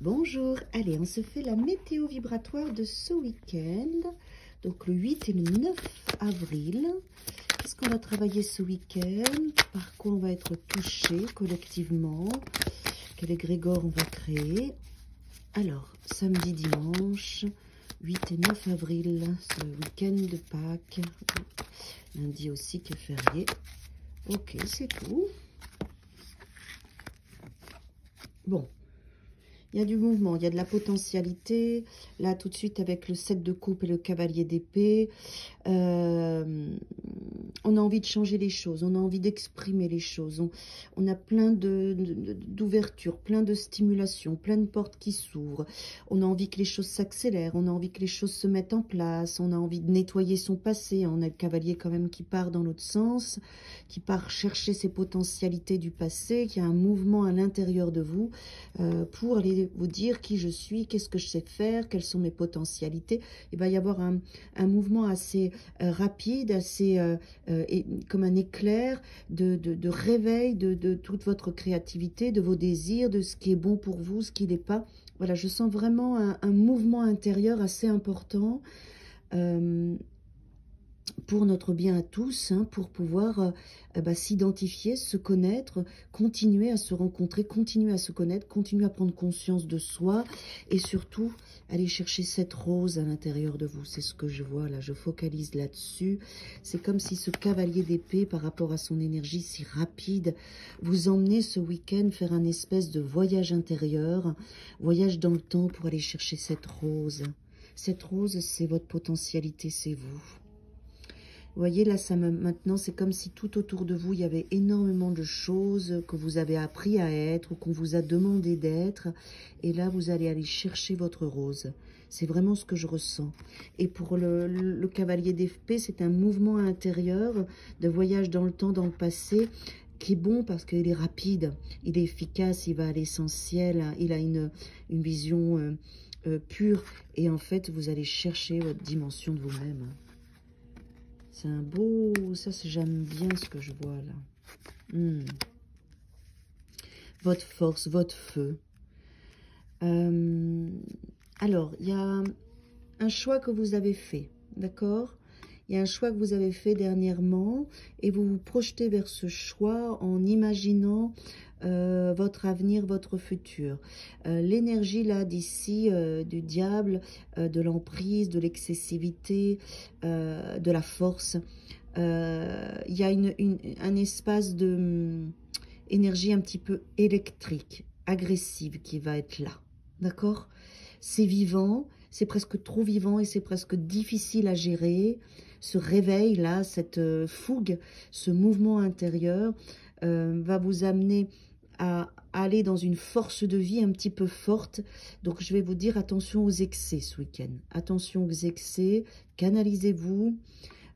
Bonjour, allez, on se fait la météo vibratoire de ce week-end, donc le 8 et le 9 avril. Qu'est-ce qu'on va travailler ce week-end? Par quoi on va être touché collectivement? Quel égrégore on va créer? Alors, samedi, dimanche, 8 et 9 avril, c'est le week-end de Pâques. Lundi aussi qui est férié. Ok, c'est tout. Bon. Il y a du mouvement, il y a de la potentialité. Là, tout de suite, avec le 7 de coupe et le cavalier d'épée, on a envie de changer les choses, on a envie d'exprimer les choses. On a plein d'ouvertures, plein de stimulations, plein de portes qui s'ouvrent. On a envie que les choses s'accélèrent, on a envie que les choses se mettent en place. On a envie de nettoyer son passé. On a le cavalier quand même qui part dans l'autre sens, qui part chercher ses potentialités du passé, qui a un mouvement à l'intérieur de vous pour aller vous dire qui je suis, qu'est-ce que je sais faire, quelles sont mes potentialités. Il va y avoir un mouvement assez rapide, assez comme un éclair de réveil de toute votre créativité, de vos désirs, de ce qui est bon pour vous, ce qui n'est pas. Voilà, je sens vraiment un mouvement intérieur assez important pour notre bien à tous, hein, pour pouvoir s'identifier, se connaître, continuer à se rencontrer, continuer à se connaître, continuer à prendre conscience de soi et surtout aller chercher cette rose à l'intérieur de vous. C'est ce que je vois là, je focalise là-dessus. C'est comme si ce cavalier d'épée, par rapport à son énergie si rapide, vous emmenez ce week-end faire un espèce de voyage intérieur, voyage dans le temps pour aller chercher cette rose. Cette rose, c'est votre potentialité, c'est vous. Vous voyez, là, maintenant, c'est comme si tout autour de vous, il y avait énormément de choses que vous avez appris à être ou qu'on vous a demandé d'être. Et là, vous allez aller chercher votre rose. C'est vraiment ce que je ressens. Et pour le cavalier d'épée, c'est un mouvement intérieur de voyage dans le temps, dans le passé, qui est bon parce qu'il est rapide, il est efficace, il va à l'essentiel, il a une vision pure. Et en fait, vous allez chercher votre dimension de vous-même. C'est un beau... Ça, j'aime bien ce que je vois là. Votre force, votre feu. Alors, il y a un choix que vous avez fait, d'accord? Il y a un choix que vous avez fait dernièrement et vous vous projetez vers ce choix en imaginant votre avenir, votre futur. L'énergie là d'ici, du diable, de l'emprise, de l'excessivité, de la force. Il y a un espace de énergie un petit peu électrique, agressive qui va être là. D'accord? C'est vivant, c'est presque trop vivant et c'est presque difficile à gérer. Ce réveil-là, cette fougue, ce mouvement intérieur va vous amener à aller dans une force de vie un petit peu forte. Donc, je vais vous dire attention aux excès ce week-end. Attention aux excès, canalisez-vous.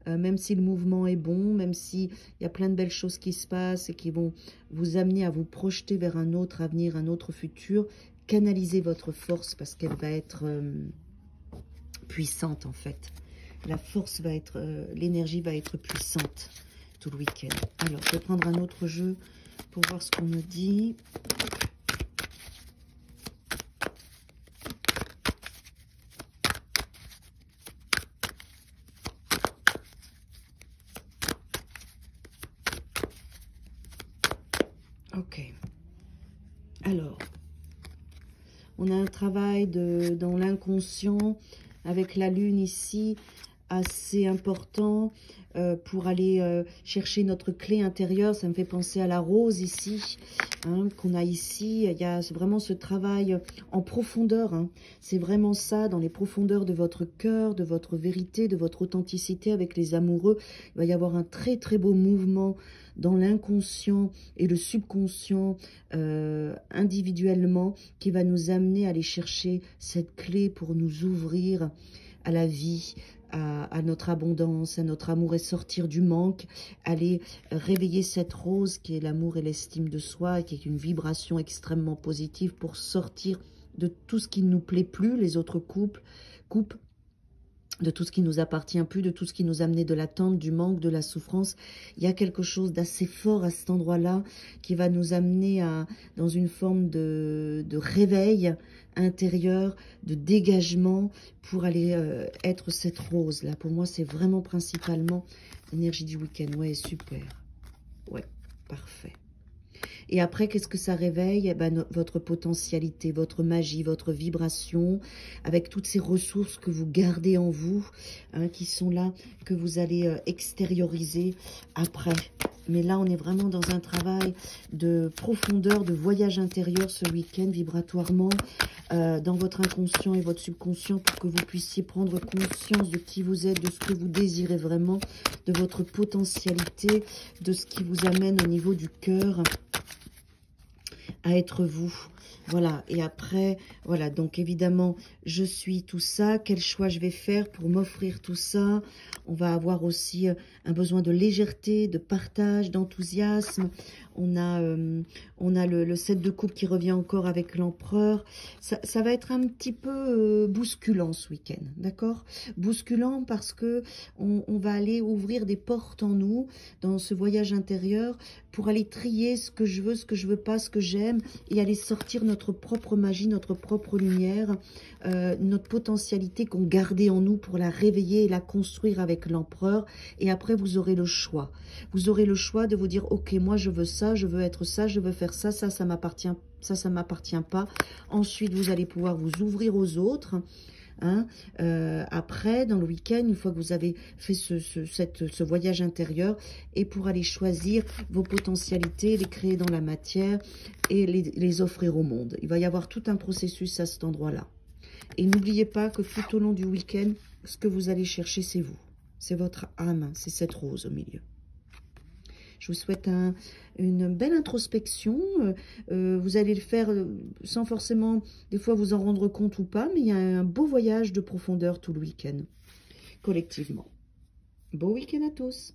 Même si le mouvement est bon, même s'il y a plein de belles choses qui se passent et qui vont vous amener à vous projeter vers un autre avenir, un autre futur, canalisez votre force parce qu'elle va être puissante en fait. La force va être, l'énergie va être puissante tout le week-end. Alors, je vais prendre un autre jeu pour voir ce qu'on me dit. Ok. Alors, on a un travail dans l'inconscient avec la lune ici, assez important pour aller chercher notre clé intérieure. Ça me fait penser à la rose ici, hein, qu'on a ici. Il y a vraiment ce travail en profondeur. Hein. C'est vraiment ça, dans les profondeurs de votre cœur, de votre vérité, de votre authenticité avec les amoureux. Il va y avoir un très très beau mouvement dans l'inconscient et le subconscient individuellement qui va nous amener à aller chercher cette clé pour nous ouvrir à la vie, à notre abondance, à notre amour et sortir du manque, aller réveiller cette rose qui est l'amour et l'estime de soi, qui est une vibration extrêmement positive pour sortir de tout ce qui ne nous plaît plus, les autres coupes, de tout ce qui nous appartient plus, de tout ce qui nous a amené de l'attente, du manque, de la souffrance. Il y a quelque chose d'assez fort à cet endroit-là qui va nous amener dans une forme de réveil intérieur, de dégagement pour aller être cette rose-là. Pour moi, c'est vraiment principalement l'énergie du week-end. Ouais, super. Ouais, parfait. Et après, qu'est-ce que ça réveille? Eh ben, votre potentialité, votre magie, votre vibration, avec toutes ces ressources que vous gardez en vous, hein, qui sont là, que vous allez extérioriser après. Mais là, on est vraiment dans un travail de profondeur, de voyage intérieur ce week-end, vibratoirement, dans votre inconscient et votre subconscient, pour que vous puissiez prendre conscience de qui vous êtes, de ce que vous désirez vraiment, de votre potentialité, de ce qui vous amène au niveau du cœur à être vous. Voilà, et après, voilà, donc évidemment, je suis tout ça. Quel choix je vais faire pour m'offrir tout ça? On va avoir aussi un besoin de légèreté, de partage, d'enthousiasme. On a le 7 de coupe qui revient encore avec l'empereur. Ça va être un petit peu bousculant ce week-end, d'accord? Bousculant parce que on va aller ouvrir des portes en nous, dans ce voyage intérieur, pour aller trier ce que je veux pas, ce que j'aime, et aller sortir notre propre magie, notre propre lumière, notre potentialité qu'on gardait en nous pour la réveiller et la construire avec l'empereur. Et après, vous aurez le choix. Vous aurez le choix de vous dire, ok, moi je veux ça, je veux être ça, je veux faire ça, ça m'appartient, ça m'appartient pas. Ensuite, vous allez pouvoir vous ouvrir aux autres. Hein, après, dans le week-end, une fois que vous avez fait ce voyage intérieur, et pour aller choisir vos potentialités, les créer dans la matière et les offrir au monde. Il va y avoir tout un processus à cet endroit-là. Et n'oubliez pas que tout au long du week-end, ce que vous allez chercher, c'est vous. C'est votre âme, c'est cette rose au milieu. Je vous souhaite une belle introspection. Vous allez le faire sans forcément, des fois, vous en rendre compte ou pas. Mais il y a un beau voyage de profondeur tout le week-end, collectivement. Beau week-end à tous.